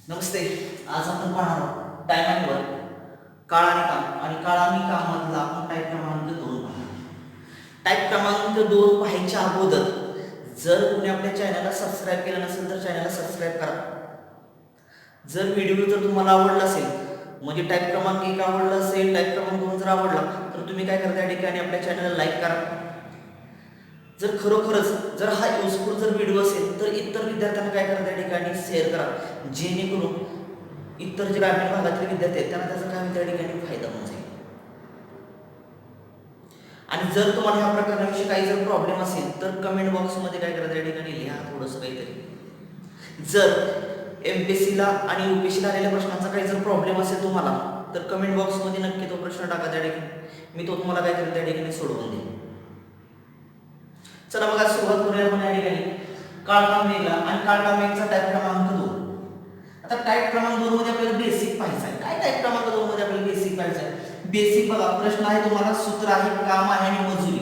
नमस्ते. आज आपण पाहणार आहोत टाइम आणि वर्क, काळ आणि काम आणि काळ आणि काम मधला आपण टाईप क्रमांक 2 पाहणार. टाईप क्रमांक 2 पाहायच्या अगोदर जर कोणी आपल्या चॅनलला सबस्क्राईब केलं नसेल तर चॅनलला सबस्क्राईब करा. जर व्हिडिओ जर तुम्हाला आवडला असेल म्हणजे टाईप क्रमांक 1 आवडला असेल, टाईप क्रमांक 2 जर आवडला तर तुम्ही काय करा, त्या ठिकाणी आपल्या चॅनलला लाईक करा. जर खरोखरच जर हा युजफुल जर व्हिडिओ असेल तर इतर विद्यार्थ्यांना काय करा, त्या ठिकाणी शेअर करा, जेणेकरून इतर जे ग्रामीण भागातील विद्यार्थी आहेत त्यांना त्याचा काय त्या ठिकाणी फायदा होऊन जाईल. आणि जर तुम्हाला ह्या प्रकरणाविषयी काही जर प्रॉब्लेम असेल तर कमेंट बॉक्समध्ये काय करा, त्या ठिकाणी लिहा थोडंसं काहीतरी. जर एमपीएससीला आणि यूपीएससीला आलेल्या प्रश्नांचा काही जर प्रॉब्लेम असेल तुम्हाला तर कमेंट बॉक्समध्ये नक्की तो प्रश्न टाका, त्या ठिकाणी मी तो तुम्हाला काय करेल, त्या ठिकाणी सोडवून देईन. चला बघा, सुरुवात करूया आपण या ठिकाणी काळकाम वेगळा आणि काळकाम वेगचा टाईप क्रमांक 2. आता टाईप क्रमांक 2 मध्ये आपल्याला बेसिक पाहायचं आहे. काय टाईप क्रमांक 2 मध्ये आपल्याला बेसिक पाहायचं आहे? बेसिक बघा, प्रश्न आहे तुम्हाला, सूत्र आहे, काम आहे आणि मजुरी.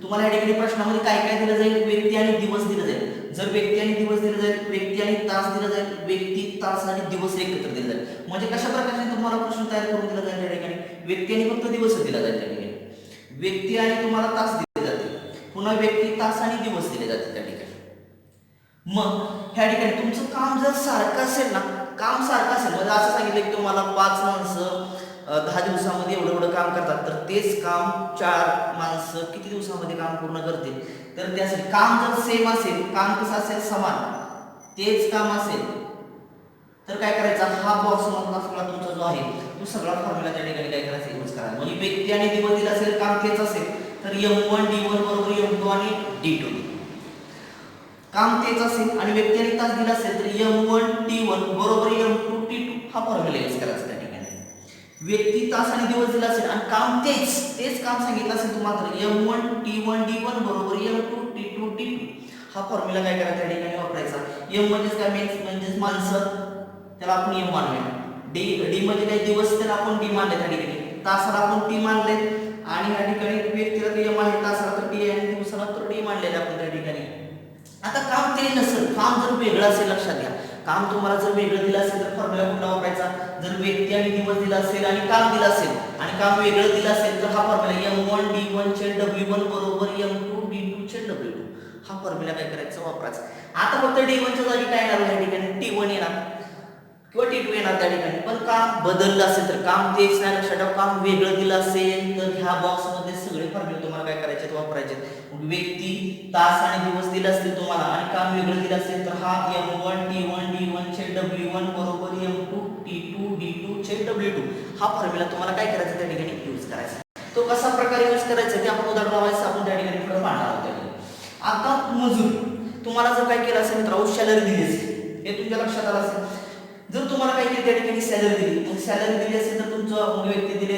तुम्हाला या ठिकाणी प्रश्नामध्ये काय काय दिलं जाईल? व्यक्ती आणि दिवस दिलं जाईल. जर व्यक्ती आणि दिवस दिलं जाईल, व्यक्ती आणि तास दिलं जाईल, व्यक्ती, तास आणि दिवस एकत्र दिलं जाईल. म्हणजे कशा प्रकारे तुम्हाला प्रश्न तयार करून दिला जाईल? त्या ठिकाणी व्यक्ती आणि फक्त दिवस दिला जाईल. त्या ठिकाणी व्यक्ती आणि तुम्हाला तास दिले जाते, पुन्हा व्यक्ती, तास आणि दिवस दिले जाते त्या ठिकाणी. मग ह्या ठिकाणी तुमचं काम जर सारखं असेल ना, काम सारखं असेल म्हणजे असं सांगितलं की तुम्हाला 5 माणसं 10 दिवसामध्ये एवढं एवढं काम करतात, तर तेच काम 4 माणसं किती दिवसामध्ये काम पूर्ण करतील? तर त्यासाठी काम जर सेम असेल, काम कसं असेल, समान, तेच काम असेल तर काय करायचं, हा बॉक्स मधला सगळा तुमचा जो आहे तो सगळा फॉर्म्युला त्या ठिकाणी काय करायचा, यूज करायचा. म्हणजे व्यक्ती आणि दिवस दिला असेल, काम तेच असेल तर M1 D1 बरोबर M2 आणि D2. काम तेच असेल आणि व्यक्ती आणि तास दिला असेल तर M1 T1 बरोबर M2 T2 हा फॉर्म्युला यूज करायचा त्या ठिकाणी. व्यक्ती, तास आणि दिवस दिला असेल आणि काम तेच काम सांगितलं असेल तुम्हाला तर M1 T1 D1 बरोबर M2 T2 D2 हा फॉर्म्युला काय करायचा त्या ठिकाणी वापरायचा. M म्हणजेच काय, म्हणजेच माणसं, त्याला आपण M मानूया. D म्हणजे काय, दिवस, त्याला आपण D मानले त्या ठिकाणी. तासाला आपण T मानले आणि या ठिकाणी व्यक्तीला तर M आहे, तासाला तर T आहे आणि दिवसाला तर D मानलेले आपण त्या ठिकाणी. आता काम ते नसेल, काम जर वेगळं असेल, लक्षात घ्या, काम तुम्हाला जर वेगळं दिलं असेल तर फॉर्म्युला कुठला वापरायचा? जर व्यक्ती आणि दिवस दिला असेल आणि काम दिलं असेल आणि काम वेगळं दिलं असेल तर हा फॉर्म्युला M1 D1 चे W1 बरोबर M2 D2 चे W2 हा फॉर्म्युला काय करायचा, वापरायचा. आता फक्त D1 च्या जागी काय येणार या ठिकाणी? T1 येणार किंवा T2 येणार त्या ठिकाणी. पण काम बदललं असेल तर काम तेच नाही, लक्षात ठेवा, काम वेगळं दिलं असेल तर ह्या बॉक्समध्ये सगळे फॉर्म्युले तुम्हाला काय करायचे, वापरायचे. व्यक्ती, तास आणि दिवस दिले असतील तुम्हाला आणि काम वेगळं दिलं असेल तर हा M1 T1 D1 चे W1 बरोबर M2 T2 D2 चे W2 हा फॉर्म्युला तुम्हाला काय करायचा त्या ठिकाणी, यूज करायचा. तो कसा प्रकारे यूज करायचा ते आपण उदाहरणावाईज आपण त्या ठिकाणी पुढे पाहणार आहोत. आता मजूर, तुम्हाला जर काय केलं असेल मित्रांनो, सॅलरी दिली असेल, हे तुमच्या लक्षात आलं असेल. जर तुम्हाला काय केलं त्या ठिकाणी, सॅलरी दिली, मग सॅलरी दिली असेल तर तुमचं व्यक्ती दिले,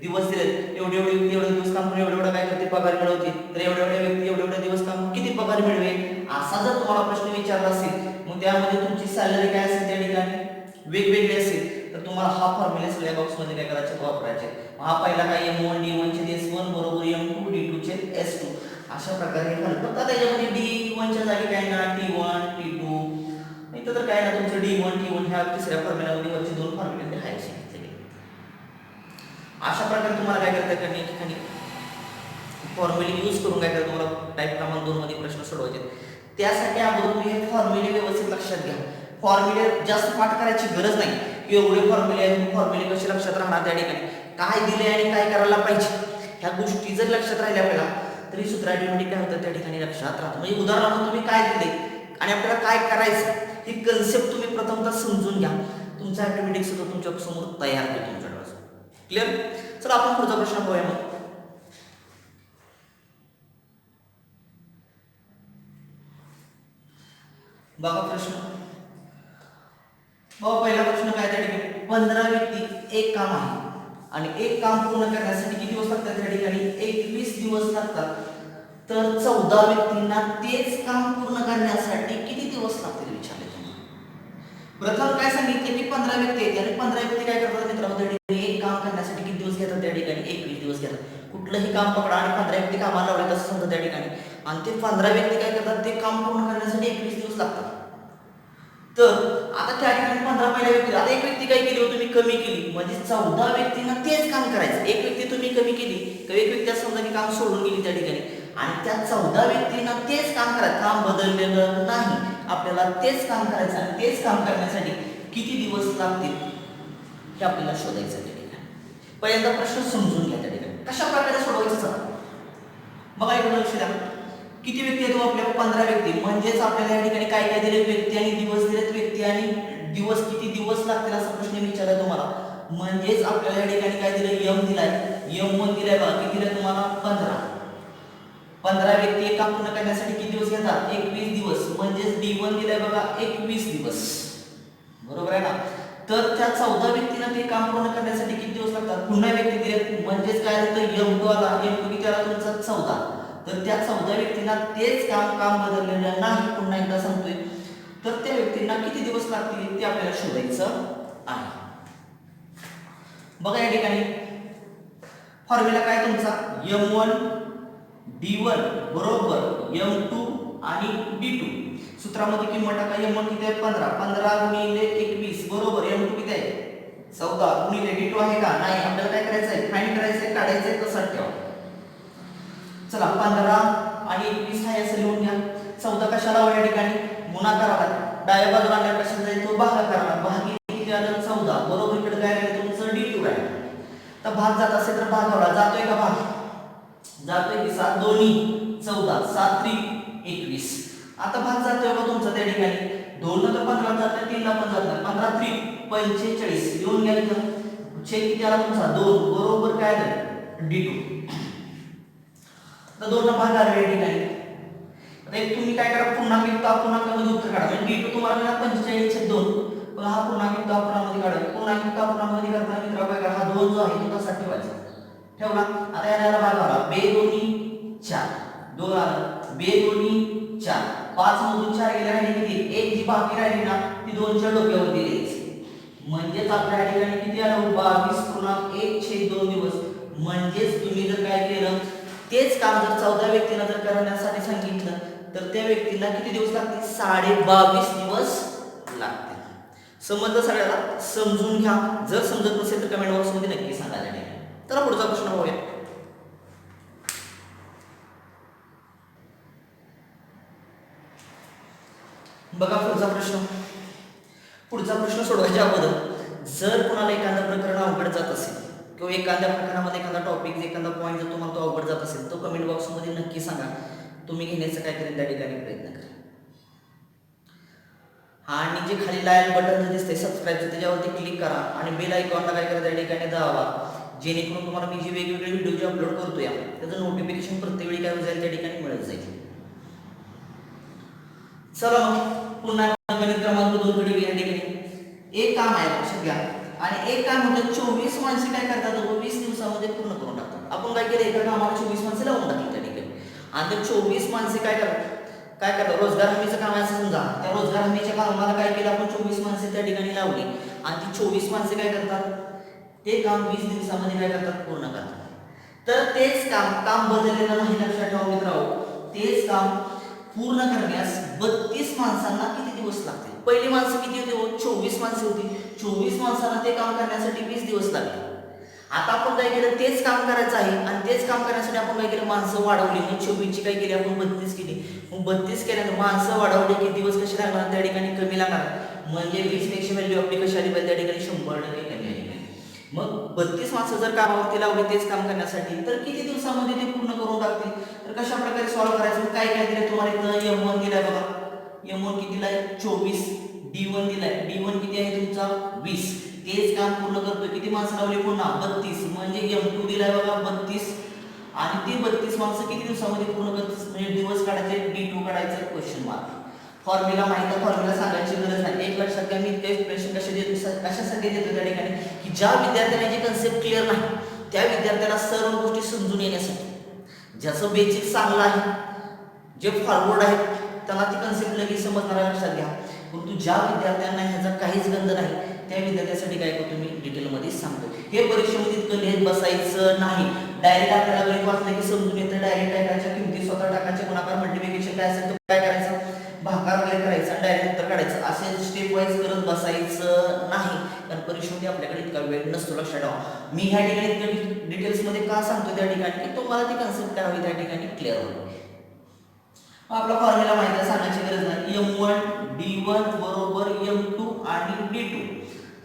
दिवस दिले, एवढे एवढे व्यक्ती एवढे दिवस काम करून एवढे एवढं काय करते, पगार मिळवते, तर एवढे एवढे व्यक्ती एवढे एवढे दिवस काम किती पगार मिळवेल, असा जर तुम्हाला प्रश्न विचारला असेल मग त्यामध्ये तुमची सॅलरी काय असेल त्या ठिकाणी वेगवेगळी असेल तर तुम्हाला हा फॉर्म्युला सगळ्या बॉक्समध्ये काय करायचे, वापरायचे. हा पहिला काय M1 D1 चे S1 बरोबर M2 D2 चे S2 अशा प्रकारे फक्त त्याच्यामध्ये D1 च्या जागी काय ना T1 T2 इथं तर काय ना तुमचं D1 T1 ह्या तिसऱ्या फॉर्म्युल्यामध्ये वरचे दोन फॉर्म्युले लिहायचे. अशा प्रकारे तुम्हाला काय करता येईल, ठिकाणी फॉर्म्युले यूज करून काय करता तुम्हाला टाईप क्रमांक 2 मध्ये प्रश्न सोडवायचे. त्यासाठी अगोदर तुम्ही हे फॉर्म्युले व्यवस्थित लक्षात घ्या. फॉर्म्युले जास्त पाठ करायची गरज नाही, एवढे फॉर्म्युले आहेत, फॉर्म्युले कसे लक्षात राहणार, त्या ठिकाणी काय दिले आणि काय करायला पाहिजे ह्या गोष्टी जर लक्षात राहिल्या आपल्याला तरी सूत्र ऑटोमॅटिक काय होतं त्या ठिकाणी लक्षात राहतं. म्हणजे उदाहरणार्थ तुम्ही काय दिले आणि आपल्याला काय करायचं ही कन्सेप्ट तुम्ही प्रथमतः समजून घ्या, तुमचा ऑटोमॅटिक सुद्धा तुमच्या समोर तयार होईल तुमच्या डोळ्यासमोर. क्लिअर? चला आपण पुढचा प्रश्न पाहूया. मग बघा प्रश्न, पहिला प्रश्न काय त्या ठिकाणी, 15 व्यक्ती एक काम आहे आणि एक काम पूर्ण करण्यासाठी किती दिवस लागतात त्या ठिकाणी, 21 दिवस लागतात. तर 14 व्यक्तींना तेच काम पूर्ण करण्यासाठी किती दिवस लागतील विचारले तुम्हाला. प्रथम काय सांगितले की 15 व्यक्ती आहेत आणि 15 व्यक्ती काय करतात मित्रांनो, त्या ठिकाणी एक काम करण्यासाठी किती दिवस घेतात त्या ठिकाणी, 21 दिवस घेतात. कुठलंही काम पकडा आणि 15 व्यक्ती कामाला लावले तसं समजा त्या ठिकाणी आणि ते 15 व्यक्ती काय करतात, ते काम पूर्ण करण्यासाठी 21 दिवस लागतात. तर आता त्या ठिकाणी 15 पहिल्या व्यक्ती, आता एक व्यक्ती काय केली हो तुम्ही कमी केली, म्हणजे 14 व्यक्तींना तेच काम करायचं. एक व्यक्ती तुम्ही कमी केली किंवा एक व्यक्ती समजा की काम सोडून गेली त्या ठिकाणी आणि त्या 14 व्यक्तींना तेच काम करायचं, काम बदललेलं नाही, आपल्याला तेच काम करायचं आणि तेच काम करण्यासाठी किती दिवस लागतील हे आपल्याला शोधायचं त्या ठिकाणी. पहिल्यांदा प्रश्न समजून घ्या त्या ठिकाणी कशा प्रकारे सोडवायचं. बघा इकडे लक्ष द्या, किती व्यक्ती आहेत आपल्या 15 व्यक्ती, म्हणजेच आपल्याला या ठिकाणी काय काय दिले, व्यक्ती आणि दिवस दिलेत. व्यक्ती आणि दिवस किती दिवस लागतील असा प्रश्न विचारला तुम्हाला, म्हणजेच आपल्याला या ठिकाणी काय दिलं, यम दिलाय, यम1 दिलाय. बघा किती दिलाय तुम्हाला 15 व्यक्ती एक काम पूर्ण करण्यासाठी किती दिवस घेतात, 21 दिवस, म्हणजेच D1 दिलाय बघा 21 दिवस, बरोबर आहे ना. तर त्या 14 व्यक्तींना ते काम पूर्ण करण्यासाठी किती दिवस लागतात, पुन्हा व्यक्ती दिलेत, म्हणजेच काय होतं, M2 आला, M2 किती आला तुमचा 14. तर त्या 14 व्यक्तींना तेच काम बदललेलं नाही, पुन्हा एकदा सांगतोय. तर त्या व्यक्तींना किती दिवस लागतील ते आपल्याला शोधायचं आहे. बघा या ठिकाणी फॉर्म्युला काय तुमचा, M1 D1 बरोबर M2 आणि D2. सूत्रामध्ये किंमत टाका, M1 किती आहे 15 गुणिले 21 बरोबर M2 किती आहे 14 गुणिले D2 आहे का नाही, आपल्याला काय करायचं आहे, फाइंड करायचं आहे, काढायचं आहे, तसंच ठेवा. चला 15 आणि 21 आहे असं लिहून घ्या. 14 कशाला या ठिकाणी गुणाकाराला, डाव्या बाजूला आणल्या कशाला जाईल, तो भागाकाराला, भागिले किती आलं 14 बरोबर. इकडे काय राहिलं तुमचं D2 आहे. तर भाग जात असेल तर भागाला जातोय का, भाग जातोय की 7 दोन्ही 14 7 3 21. आता भाग जातोय का तुमचा त्या ठिकाणी 2 ला तर 15 जातोय, 3 ला पण जातोय, 15 3 45 लिहून घ्या. इथं छेद किती आला तुमचा 2 बरोबर काय आलं D2. तर 2 ला भाग आला या ठिकाणी. आता एक तुम्ही काय करा, पूर्णांक अपूर्णांकामध्ये उत्तर काढा, म्हणजे D2 तुम्हाला मिळाला 45/2, पण हा पूर्णांक अपूर्णांकामध्ये काढा. पूर्णांक अपूर्णांकामध्ये करताना मित्र काय करा, हा 2 जो आहे तो तसा ठेवायचा, ठेवला. आता याला भाग आला, 2 दोन्ही 4 2 आला, 2 दोन्ही 4 5 मधून 4 गेले राहिले किती, एक जी बाकी राहिली ना ती 2च्या डोक्यावरती द्यायची, म्हणजेच आपल्या या ठिकाणी किती आलं 22.1/2 दिवस. म्हणजेच तुम्ही जर काय केलं, तेच काम जर 14 व्यक्तींना जर करण्यासाठी सांगितलं तर त्या व्यक्तीला किती दिवस लागतील, 22.5 दिवस लागतील. समजलं सगळ्याला, समजून घ्या. जर समजत नसेल तर कमेंट बॉक्स मध्ये नक्की सांगा. चला पुढचा प्रश्न पाहूया. बघा पुढचा प्रश्न सोडवायच्या अगोदर जर कोणाला एखादं प्रकरण अवघड जात असेल किंवा एखाद्या प्रकरणामध्ये एखादा टॉपिक एखादा पॉईंट जर तुम्हाला तो अवघड जात असेल तो कमेंट बॉक्स मध्ये नक्की सांगा. तुम्ही घेण्याचा काय करेल त्या ठिकाणी प्रयत्न करा. आणि जे खाली लाल बटन दिसते सबस्क्राईबचं त्याच्यावरती क्लिक करा आणि बेल आयकॉनला काय करा त्या ठिकाणी दाबा, जेणेकरून तुम्हाला मी जे वेगवेगळे व्हिडिओ जे अपलोड करतोय त्याचं नोटिफिकेशन प्रत्येक वेळी काय जाईल त्या ठिकाणी मिळत जाईल. चला पुन्हा गणित क्रमांक 2 कडे या ठिकाणी एक काम आहे लक्षात घ्या. आणि एक काम होतं 24 माणसे काय करतात 20 दिवसामध्ये पूर्ण करून टाकतात. आपण काय केलं एका कामाला 24 माणसे लावून टाकली त्या ठिकाणी आणि ते 24 माणसे काय करतात रोजगार हमीचं काम आहे असं समजा. त्या रोजगार हमीच्या कामाला काय केलं आपण 24 माणसे त्या ठिकाणी लावली आणि ती 24 माणसे काय करतात ते काम 20 दिवसामध्ये काय करतात पूर्ण करतात. तर तेच काम बदललेलं नाही लक्षात ठेवा मित्रांनो. तेच काम पूर्ण करण्यास 32 माणसांना किती दिवस लागतील. पहिली माणसं किती होती 24 माणसे होती. 24 माणसांना ते काम करण्यासाठी 20 दिवस लागले. आता आपण काय केलं तेच काम करायचं आहे आणि तेच काम करण्यासाठी आपण काय केलं माणसं वाढवली. मग 24 ची काय केली आपण 32 केली. मग 32 केल्यानंतर माणसं वाढवली की दिवस कसे लागणार त्या ठिकाणी कमी लागणार. म्हणजे 20 पेक्षा व्हॅल्यू आपली कशी आली पाहिजे त्या ठिकाणी 100% कमी आली. मग 32 माणसं जर कामावरती लावली तेच काम करण्यासाठी तर किती दिवसामध्ये ते पूर्ण करून टाकतील. तर कशा प्रकारे सॉल्व्ह करायचं काय काय दिलंय तुम्हाला इथं M1 दिलाय बघा. M1 किती दिलाय 24. D1 दिलाय. D1 किती आहे तुमचा 20. तेच काम पूर्ण करतोय किती माणसं लावली पुन्हा 32. म्हणजे M2 दिलाय बघा 32 आणि ती 32 माणसं किती दिवसामध्ये पूर्ण करतील म्हणजे दिवस काढायचे D2 काढायचं क्वेश्चन मार्क. फॉर्म्युला माहिती आहे फॉर्म्युला सांगायची गरज नाही. एक लक्षात घ्या मी इतके एक्सप्रेशन कशासाठी देतो त्या ठिकाणी की ज्या विद्यार्थ्यांना जी कन्सेप्ट क्लिअर नाही त्या विद्यार्थ्याला सर्व गोष्टी समजून येण्यासाठी ज्याचं बेसिक चांगलं आहे जे फॉरवर्ड आहे त्यांना ती कन्सेप्ट लगेच समजणार लक्षात घ्या. परंतु ज्या विद्यार्थ्यांना ह्याचा काहीच गंध नाही त्या विद्यार्थ्यासाठी काय करतो मी डिटेलमध्ये सांगतो. हे परीक्षेमध्ये इतकं लिहित बसायचं नाही. डायरेक्ट आपल्याला गणित वाचलं की समजून येतं. डायरेक्ट काय करायचं किमती स्वतः टाकायचे गुणाकार मल्टिप्लिकेशन काय असेल तर काय करायचं भागाकार वगैरे करायचं आणि डायरेक्ट उत्तर काढायचं असे स्टेप वाईज करत बसायचं नाही, कारण परीक्षेमध्ये आपल्याकडे इतका वेळ नसतो. लक्षात ठेवा. मी ह्या ठिकाणी डिटेल्समध्ये का सांगतो त्या ठिकाणी की तुम्हाला ती कन्सेप्ट काय हवी त्या ठिकाणी क्लिअर होईल. आपला फॉर्म्युला माहिती आहे, सांगायची गरज नाही. m1 d1 बरोबर m2 आणि d2.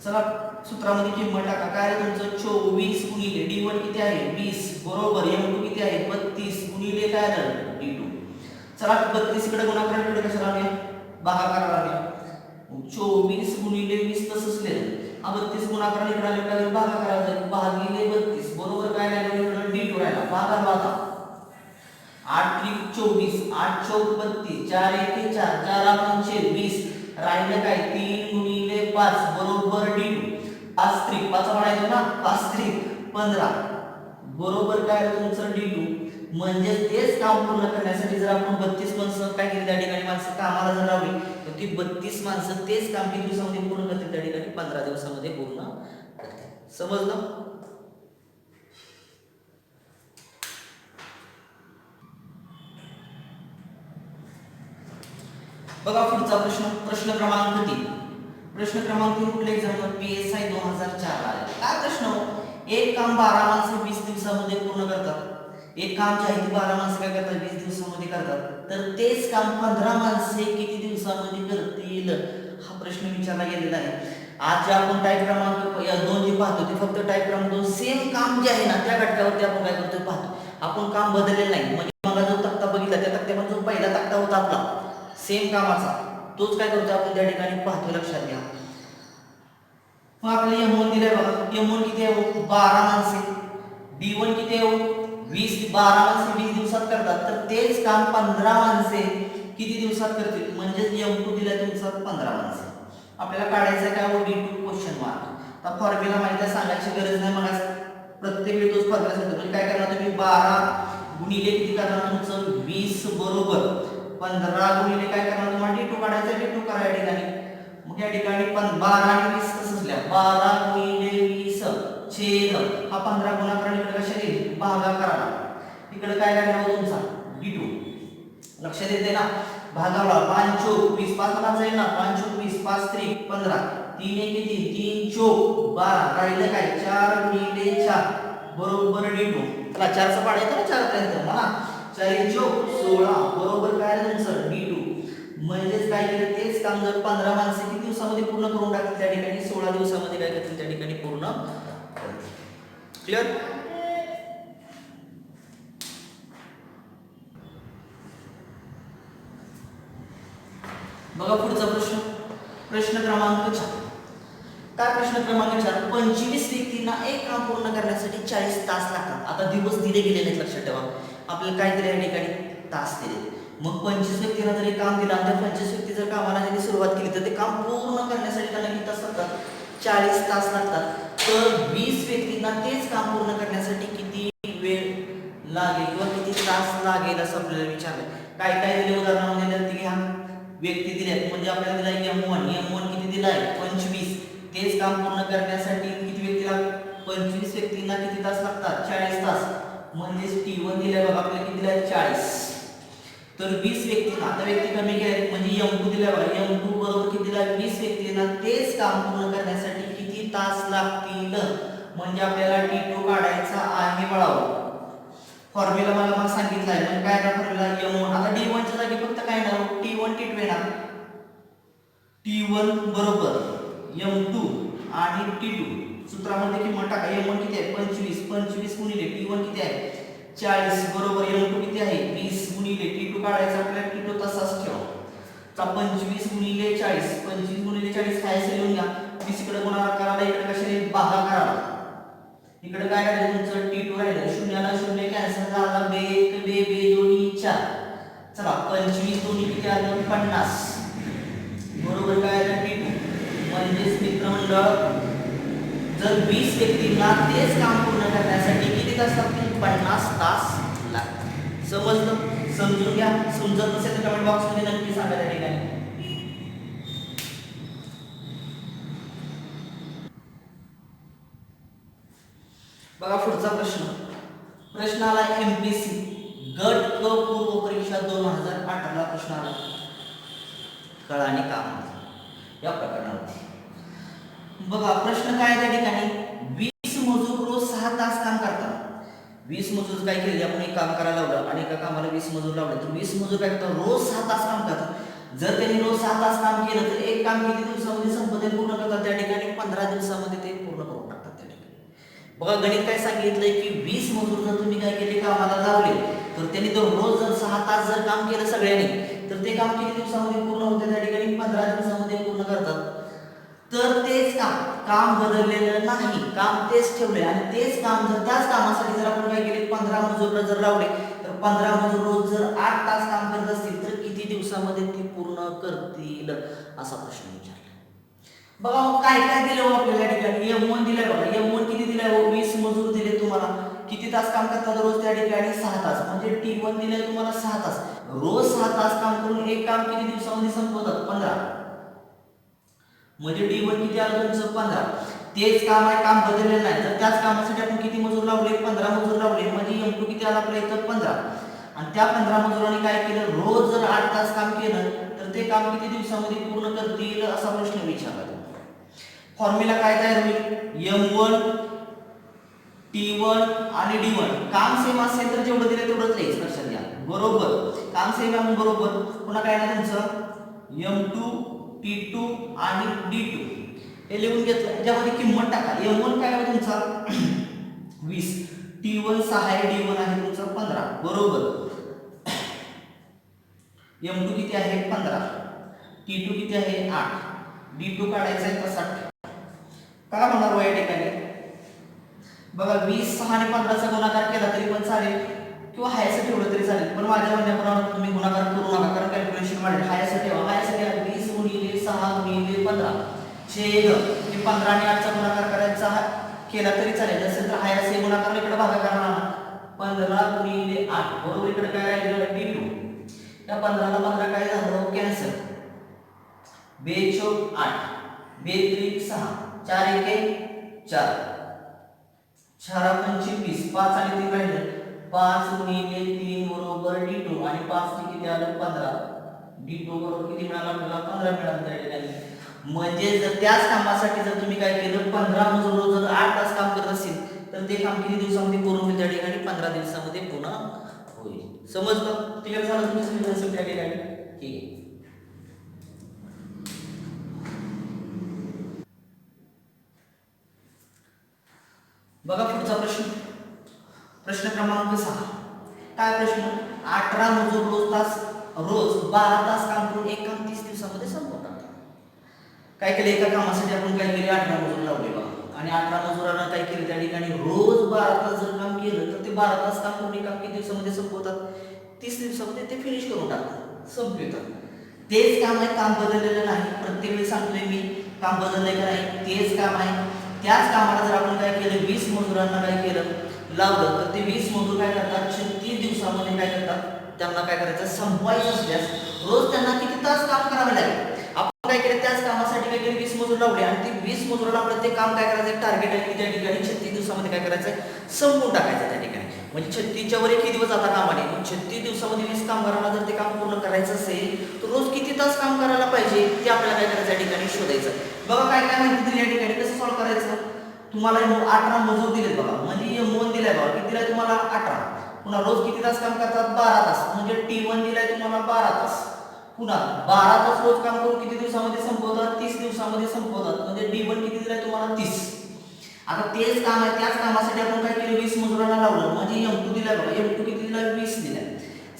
चला सूत्रामध्ये किंमत टाका. काय आहे तुमचं 24 गुणिले d1 किती आहे 20 बरोबर m2 किती आहे 32 गुणिले काय आलं d2. चला 32 इकडे गुणाकार इकडे कशाला आले भागाकार आले. 24 गुणिले 20 तसंच लिहिलं. 32 गुणाकार इकडे आले काय भागाकार आले भागिले 32 बरोबर काय राहिलं इकडे d2 राहिला भागाकार भागा 8 त्रिक 24 8 चौक 32 4 एके 4 4 पंचे 20 राहिलं काय 3 गुणिले 5 बरोबर d2. 5 त्रिक 5 म्हणायचं ना 5 त्रिक 15 बरोबर काय तुमचं d2. म्हणजे तेच काम पूर्ण करण्यासाठी जर आपण 32 माणसं काय केली त्या ठिकाणी माणसं कामाला जर लावली तर ती 32 माणसं तेच काम किती दिवसामध्ये पूर्ण करतील त्या ठिकाणी 15 दिवसामध्ये पूर्ण करतील. समजलं. बघा पुढचा प्रश्न. प्रश्न क्रमांक 3. प्रश्न क्रमांक 3 कुठल्या एक्झामला PSI 2004 ला आले. काय प्रश्न. एक काम 12 माणसं 20 दिवसामध्ये पूर्ण करतात. एक काम जे आहे ते 12 माणसं काय करतात 20 दिवसामध्ये करतात, तर तेच काम 15 माणसे किती दिवसामध्ये करतील हा प्रश्न विचारला गेलेला आहे. आज जे आपण टाईप क्रमांक 2 जे पाहतो ते फक्त टाईप क्रमांक 2 सेम काम जे आहे ना त्या घटकावरती आपण काय करतो पाहतो. आपण काम बदललेलं नाही. म्हणजे मला जो तक्ता बघितला त्या तक्त्यामध्ये जो पहिला तक्ता होता आपला सेम कामाचा तोच काय करतो आपण त्या ठिकाणी पाहतो. लक्षात घ्या. मग आपल्याला m1 दिलाय बघा. m1 किती आहे 12 माणसे. d1 किती आहे 20 12 माणसे 20 दिवसात करतात, तर तेच काम 15 माणसे किती दिवसात करतील. म्हणजे m2 दिलाय तुमचा 15 माणसे. आपल्याला काढायचं काय d2 क्वेश्चन मार्क. आता फॉर्म्युला माहिती आहे सांगायची गरज नाही. मग प्रत्येक वेळी तोच फॉर्म्युला सांगतो. म्हणजे काय करणार तुम्ही 12 गुणिले किती करणार तुमचं 20 बरोबर 15 गुणिले काय करणार तुम्हाला d2 काढायचं d2 करा या ठिकाणी. मग या ठिकाणी 12 आणि 20 तसंच लिहा 12 गुणिले 20 छेद हा 15 गुणाकार इकडे कशा येईल भागाकार. इकडे काय लागणार तुमचा d2. लक्षात येते ना. भागाला 5 चौक 20 5 ला जाईल ना 5 चौक 20 5 त्रिक 15 3 एक किती 3 चौक 12 राहिलं काय 4 गुणिले 4 बरोबर d2. चला 4 चा पाढा येतो ना 4 पर्यंत म्हणा 4 चौक 16 बरोबर काय तुमचं d2. म्हणजेच काय केलं तेच काम जर 15 माणसे किती दिवसामध्ये पूर्ण करून टाकतील त्या ठिकाणी 16 दिवसामध्ये काय करतील त्या ठिकाणी पूर्ण. क्लिअर. बघा पुढचा प्रश्न. प्रश्न क्रमांक 4. काय प्रश्न क्रमांक 4. 25 व्यक्तींना एक काम पूर्ण करण्यासाठी 40 तास लागतात. आता दिवस दिले गेले नाहीत लक्षात ठेवा. आपल्याला काय दिले या ठिकाणी तास दिले. मग 25 व्यक्तींना जर एक काम दिलं आणि त्या 25 व्यक्ती जर कामाला त्यांनी सुरुवात केली तर ते काम पूर्ण करण्यासाठी त्यांना किती तास लागतात 40 तास लागतात. तर 20 व्यक्तींना तेच काम पूर्ण करण्यासाठी किती वेळ लागेल किंवा किती तास लागेल असं आपल्याला विचारलं. काय काय दिले उदाहरणामध्ये तर घ्या. व्यक्ती दिल्यात म्हणजे आपल्याला दिलाय m1 किती दिलाय 25. तेच काम पूर्ण करण्यासाठी किती व्यक्ती लागतात 25 व्यक्तींना किती तास लागतात 40 तास. म्हणजे t1 दिलाय बघा आपल्याला किती दिलाय 40. तर 20 व्यक्तींना आता व्यक्ती कमी केले म्हणजे m2 दिलाय बघा m2 बरोबर किती दिलाय 20 व्यक्तींना तेच काम पूर्ण करण्यासाठी किती तास लागतील. म्हणजे आपल्याला t2 काढायचा आहे बाळाओ. फॉर्म्युला मला सांगितलाय म्हणजे काय ना फॉर्म्युला m1. आता d1 च्या जागी फक्त काय ना t1 t2 येणार. t1 बरोबर m2 आणि t2 सूत्रामध्ये किंमत टाका. m1 किती आहे 25 गुणिले t1 किती आहे 40 बरोबर m2 किती आहे 20 गुणिले t2 काढायचा आपल्याला t2 तसाच ठेवा. 25 गुणिले 40 काय असेल लिहून घ्या. 20 इकडे गुणाकार करायला इकडे कशाने भागाकार. इकडे काय राहिलं तुमचं t2 राहिलं. शून्याला शून्य कॅन्सल झाला. बे दोन्ही 4. चला 25 दोन्ही किती आलं 50 बरोबर काय आलं t2. म्हणजेच मित्रमंडळ जर 20 व्यक्तींना तेच काम पूर्ण करण्यासाठी किती तास लागतील 50 तास लागतील. समजलं. समजून घ्या. समजत नसेल तर कमेंट बॉक्स मध्ये नक्की सांगा त्या ठिकाणी. बघा पुढचा प्रश्न. प्रश्न आला MPC गट क पूर्व परीक्षा 2018 ला प्रश्न आला. काळ आणि काम या प्रकरणावरती. बघा प्रश्न काय त्या ठिकाणी 20 मजूर रोज 6 तास काम करतात. 20 मजूर काय केले आपण एक काम करायला लावलं आणि एका कामाला 20 मजूर लावले तर 20 मजूर काय करतात रोज 6 तास काम करतात. जर त्यांनी रोज 6 तास काम केलं तर एक काम किती दिवसामध्ये संपते पूर्ण करतात त्या ठिकाणी 15 दिवसामध्ये ते पूर्ण करून टाकतात त्या ठिकाणी. बघा गणित काय सांगितलंय की 20 मजूर जर तुम्ही काय केले कामाला लावले तर त्यांनी रोज जर 6 तास जर काम केलं सगळ्यांनी तर ते काम किती दिवसामध्ये पूर्ण होते त्या ठिकाणी 15 दिवसामध्ये पूर्ण करतात. तर तेच काम बदललेलं नाही, काम तेच ठेवले आणि तेच काम जर त्याच कामासाठी जर आपण काय केले 15 मजूर जर लावले तर 15 मजूर रोज जर 8 तास काम करत असतील तर किती दिवसामध्ये ती पूर्ण करतील असा प्रश्न विचारला. बघा काय काय दिलं आपल्याला ठिकाणी M1 दिलंय. बघा M1 किती दिलंय 20 मजूर दिले तुम्हाला. किती तास काम करतात रोज त्या ठिकाणी 6 तास म्हणजे T1 दिलंय तुम्हाला 6 तास. रोज 6 तास काम करून एक काम किती दिवसामध्ये संपवतात 15 म्हणजे D1 किती आलं तुमचं 15. तेच काम आहे, काम बदललेलं नाही. तर त्याच कामासाठी आपण किती मजूर लावले 15 मजूर लावले म्हणजे M2 किती आला आपल्या इथं 15 आणि त्या 15 मजुरांनी काय केलं रोज जर 8 तास काम केलं तर ते काम किती दिवसामध्ये पूर्ण करतील असा प्रश्न विचारला. फॉर्म्युला काय तयार होईल M1 T1 आणि D1 काम सेम असेल तर जेवढं दिलं तेवढंच लिहायचं लक्षात घ्या. बरोबर काम सेम आहे बरोबर. पुन्हा काय ना तुमचं M2 T2 आणि D2 हे लिहून घेतलं. याच्यामध्ये किंमत टाका. M1 काय आहे तुमचा 20, T1 6 आहे, D1 आहे तुमचा 15 बरोबर. M2 किती आहे 15, T2 किती आहे 8, D2 काढायचा आहे कसा का होणार या ठिकाणी. बघा 20 6 आणि 15 चा गुणाकार केला तरी पण चालेल किंवा हायचं ठेवलं तरी चालेल पण माझ्या म्हणण्याप्रमाणे तुम्ही गुणाकार करू नका कारण कॅल्क्युलेशन वाढेल. हायचं ठेवा. हायचं 20 गुणिले 6 गुणिले 15 छेद हे 15 आणि 8 चा गुणाकार करायचा केला तरी चालेल. नसेल तर हायचं गुणाकार इकडे भागाकार राहणार 15 गुणिले 8 बरोबर. इकडे काय राहिलं D2. या 15 ला 15 काय झालं कॅन्सल. 2 चौक 8 2 त्रिक 6 4 1 4 4 25 5 आणि 3 राहिले 5 गुणिले 3 बरोबर D2 आणि 5 चे किती आलं 15. D2 बरोबर किती मिळालं आपल्याला 15 मिळालं त्या ठिकाणी. म्हणजे जर त्याच कामासाठी जर तुम्ही काय केलं 15 मजूर जर 8 तास काम करत असेल तर ते काम किती दिवसामध्ये पूर्ण होईल त्या ठिकाणी 15 दिवसामध्ये पूर्ण होईल. समजलं क्लिअर झालं तुमचं त्या ठिकाणी. ठीक आहे. बघा पुढचा प्रश्न. प्रश्न क्रमांक 6. काय प्रश्न 18 मजूर रोज 12 तास काम करून एक काम 30 दिवसामध्ये संपवतात. काय केलं एका कामासाठी आपण काय केले 18 मजूर लावले बघा आणि 18 मजुरांना काय केलं त्या ठिकाणी रोज 12 तास जर काम केलं तर ते 12 तास काम करून एक काम किती दिवसामध्ये संपवतात 30 दिवसामध्ये ते फिनिश करून टाकतात संपवतात. तेच काम आहे, काम बदललेलं नाही. प्रत्येक वेळी सांगतोय मी काम बदललंय का नाही तेच काम आहे. त्याच कामाला जर आपण काय केलं 20 मजुरांना काय केलं लावलं तर ते 20 मजूर काय करतात 36 दिवसामध्ये काय करतात त्यांना काय करायचं संपवायचं असल्यास रोज त्यांना किती तास काम करावे लागेल. आपण काय केलं त्याच कामासाठी काय केलं 20 मजूर लावले आणि ते 20 मजुरांना प्रत्येक काम काय करायचं टार्गेट आहे की त्या ठिकाणी 36 दिवसामध्ये काय करायचं संपवून टाकायचं त्या ठिकाणी. म्हणजे 36 च्या वर किती दिवस जाता कामाने 36 दिवसामध्ये 20 कामगारांना जर ते काम पूर्ण करायचं असेल तर रोज किती तास काम करायला पाहिजे ते आपल्याला काय करायचं या ठिकाणी शोधायचं. बघा काय काय माहिती दिली या ठिकाणी कसं सॉल्व्ह करायचं. तुम्हाला 18 मजूर दिलेत बघा म्हणजे M1 दिलाय बघा किती दिलाय तुम्हाला 18. पुन्हा रोज किती तास काम करतात 12 तास म्हणजे T1 दिलाय तुम्हाला 12 तास. पुन्हा 12 तास रोज काम करून किती दिवसामध्ये संपवतात 30 दिवसामध्ये संपवतात म्हणजे D1 किती दिलाय तुम्हाला 30. आता तेच काम आहे त्याच कामासाठी आपण काय केलं 20 मजुरांना लावलं म्हणजे M2 दिलाय बघा M2 किती दिलाय 20 दिलाय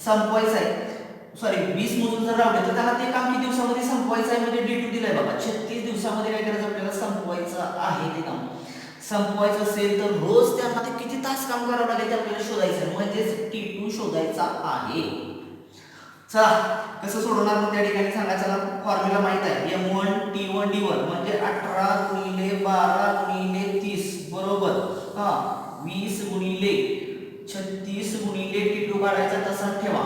संपवायचं आहे. सॉरी 20 मजूर जर लावले तर त्यांना ते काम किती दिवसामध्ये संपवायचं आहे म्हणजे D2 दिलाय बघा 36 दिवसामध्ये काय करायचं आपल्याला संपवायचं आहे ते काम. संपवायचं असेल तर रोज त्यांना ते किती तास काम करावं लागेल ते आपल्याला शोधायचं म्हणजेच T2 शोधायचा आहे. चला कसं सोडवणार मग त्या ठिकाणी सांगा. चला फॉर्म्युला माहित आहे M1 T1 D1 म्हणजे 18 गुणिले 12 गुणिले 30 बरोबर 20 गुणिले 36 गुणिले T2 काढायचा तसाच ठेवा.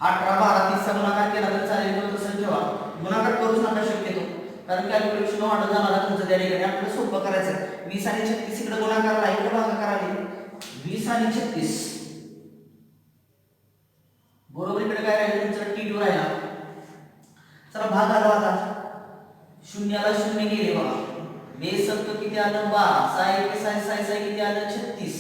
18 12 30 चा गुणाकार केला तर चालेल तो तसंच ठेवा. गुणाकार करूच नका शक्यतो कारण कॅल्क्युलेशन वाढत जाणार आहे तुमचं त्या ठिकाणी आपल्याला सोपं करायचं. 20 आणि 36 इकडे गुणाकार इकडे भागाकार आले 20 आणि 36 बरोबर. आलं 12, 6 एके 6 6 6 किती आलं 36,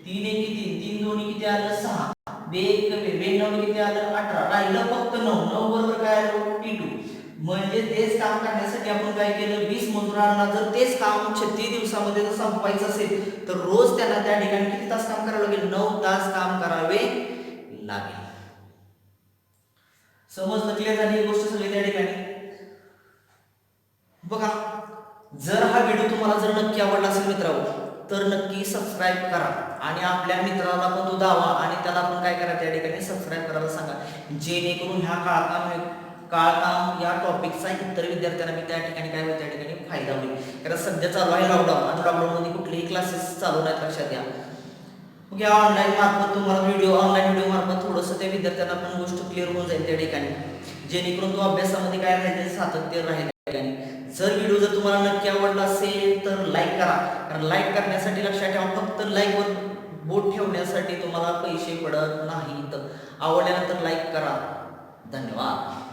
3 एके 3, 3 दोन्ही किती आलं 6, 2 एक 2 9 किती आलं 18, राहिलं फक्त 9, 9 बरोबर काय आलं T2. म्हणजे तेच काम करण्यासाठी आपण काय केलं, 20 मजुरांना जर तेच काम 36 दिवसामध्ये जर संपवायचं असेल तर रोज त्यांना त्या ठिकाणी किती तास काम करावं लागेल, 9 तास काम करावे लागेल. समजलं, क्लिअर झाली ही गोष्ट सगळी त्या ठिकाणी. बघा, जर हा व्हिडिओ तुम्हाला जर नक्की आवडला असेल मित्रांनो तर नक्की सबस्क्राईब करा आणि आपल्या मित्राला पण तो दावा आणि त्याला पण काय करा त्या ठिकाणी सबस्क्राईब करायला सांगा, जेणेकरून ह्या काळकाम या टॉपिकचा इतर विद्यार्थ्यांना मी त्या ठिकाणी काय होईल त्या ठिकाणी फायदा होईल. कारण सध्या चालू आहे लॉकडाऊन आणि लॉकडाऊनमध्ये कुठलेही क्लासेस चालू नाहीत, लक्षात घ्या. मग या ऑनलाईन मार्फत तुम्हाला ऑनलाईन व्हिडिओ मार्फत थोडंसं त्या विद्यार्थ्यांना पण गोष्ट क्लिअर होऊन जाईल त्या ठिकाणी, जेणेकरून तो अभ्यासामध्ये काय राहील सातत्य राहील त्या ठिकाणी. जर व्हिडिओ जर तुम्हाला नक्की आवडला असेल तर लाईक करा, कारण लाईक करण्यासाठी लक्षात ठेवा फक्त लाईकवर बोट ठेवण्यासाठी तुम्हाला पैसे पडत नाहीत. आवडल्यानंतर लाईक करा. धन्यवाद.